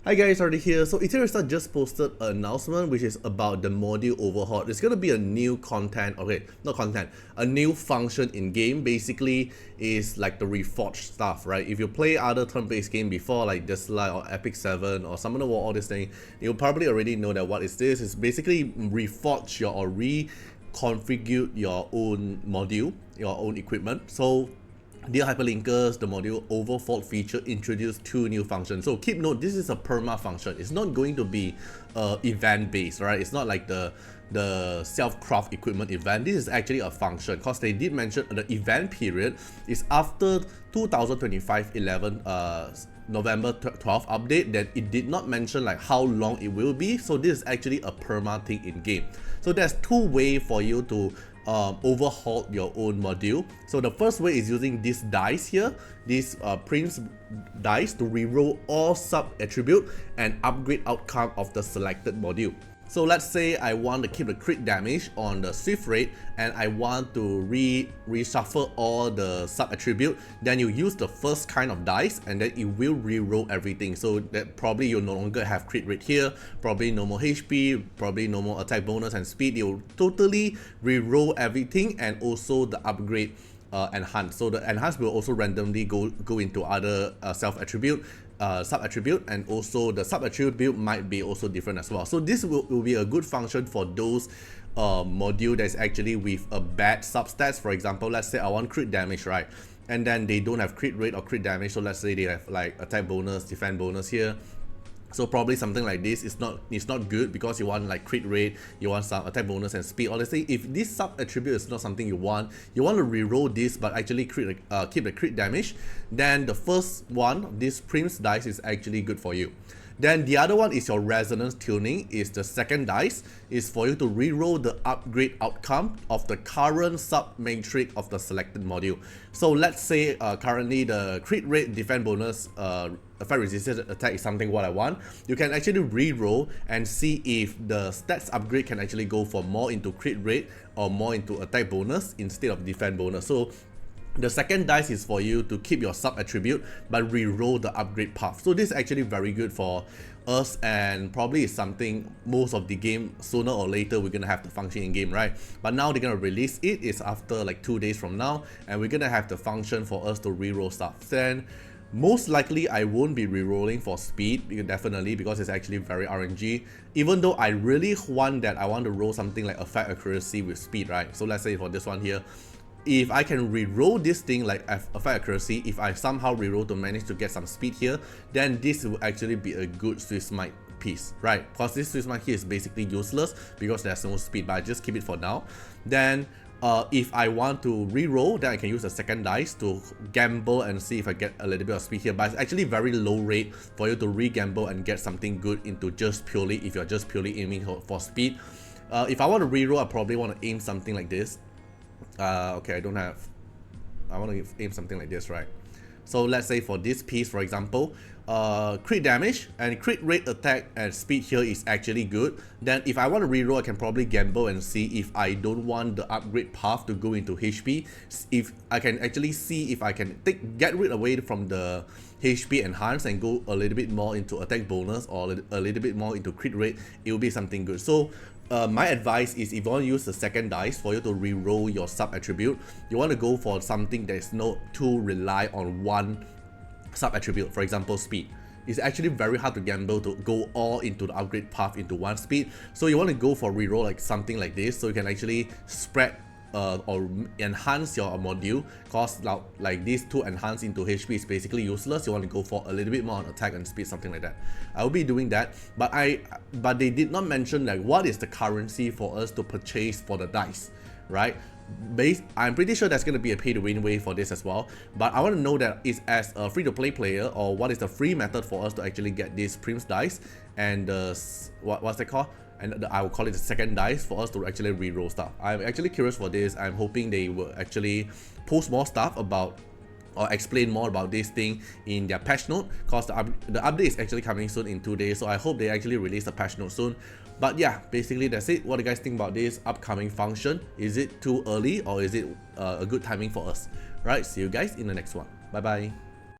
Hi guys, Artiar here. So Etheria just posted an announcement which is about the module overhaul. It's going to be a new a new function in game. Basically is like the reforged stuff, right? If you play other turn-based game before like Dislike or Epic 7 or Summon the War, all this thing, you'll probably already know that what is this. It's basically reforge your or reconfigure your own module, your own equipment. So dear hyperlinkers, the module overfold feature introduced 2 new functions. So keep note, this is a perma function. It's not going to be event based, right? It's not like the self-craft equipment event. This is actually a function because they did mention the event period is after 2025 11 November 12th update. That it did not mention like how long it will be. So this is actually a perma thing in game. So there's 2 ways for you to overhaul your own module. So the first way is using this dice here, this Prince dice, to reroll all sub attribute and upgrade outcome of the selected module. So let's say I want to keep the crit damage on the swift rate and I want to reshuffle all the sub attribute. Then you use the first kind of dice and then it will reroll everything. So that probably you'll no longer have crit rate here, probably no more HP, probably no more attack bonus and speed. You'll totally reroll everything and also the upgrade enhance. So the enhance will also randomly go into other self attribute, sub attribute, and also the sub attribute might be also different as well. So this will be a good function for those module that's actually with a bad substats. For example, let's say I want crit damage, right? And then they don't have crit rate or crit damage. So let's say they have like attack bonus, defense bonus here. So probably something like this is not good because you want like crit rate, you want some attack bonus and speed. Honestly, if this sub attribute is not something you want to reroll this but actually keep the crit damage, then the first one, this Prince dice, is actually good for you. Then the other one is your resonance tuning, is the second dice, is for you to reroll the upgrade outcome of the current sub matrix of the selected module. So let's say currently the crit rate, defense bonus, effect resisted attack is something what I want. You can actually reroll and see if the stats upgrade can actually go for more into crit rate or more into attack bonus instead of defense bonus. So the second dice is for you to keep your sub attribute but reroll the upgrade path. So this is actually very good for us and probably is something most of the game sooner or later we're gonna have the function in game, right? But now they're gonna release it. It's after like 2 days from now and we're gonna have the function for us to reroll stuff. Then most likely I won't be rerolling for speed, definitely, because it's actually very RNG. Even though I really want that, I want to roll something like effect accuracy with speed, right? So let's say for this one here, if I can reroll this thing like effect accuracy, if I somehow reroll to manage to get some speed here, then this will actually be a good Swiss Smite piece, right? Because this Swiss Smite here is basically useless because there's no speed, but I just keep it for now. Then if I want to reroll, then I can use the second dice to gamble and see if I get a little bit of speed here. But it's actually very low rate for you to re-gamble and get something good into just purely, if you're just purely aiming for speed. If I want to reroll, I probably want to aim something like this. Okay, I want to aim something like this, right? So let's say for this piece, for example, crit damage and crit rate, attack and speed here is actually good. Then if I want to reroll, I can probably gamble and see if I don't want the upgrade path to go into HP. If I can actually see if I can get rid away from the HP enhance and go a little bit more into attack bonus or a little bit more into crit rate, it will be something good. So my advice is, if you want to use the second dice for you to reroll your sub attribute, you want to go for something that is not too rely on one sub attribute. For example, speed. It's actually very hard to gamble to go all into the upgrade path into one speed. So you want to go for reroll like something like this, so you can actually spread or enhance your module, cause like these 2 enhance into HP is basically useless. You want to go for a little bit more on attack and speed, something like that. I will be doing that, but they did not mention like what is the currency for us to purchase for the dice, right? I'm pretty sure that's going to be a pay-to-win way for this as well, but I want to know that is as a free-to-play player, or what is the free method for us to actually get this Prince dice and what's that called? And I will call it the second dice for us to actually reroll stuff. I'm actually curious for this. I'm hoping they will actually post more stuff about or explain more about this thing in their patch note, because the update is actually coming soon in 2 days. So I hope they actually release the patch note soon. But yeah, basically that's it. What do you guys think about this upcoming function? Is it too early or is it a good timing for us? Right, see you guys in the next one. Bye bye.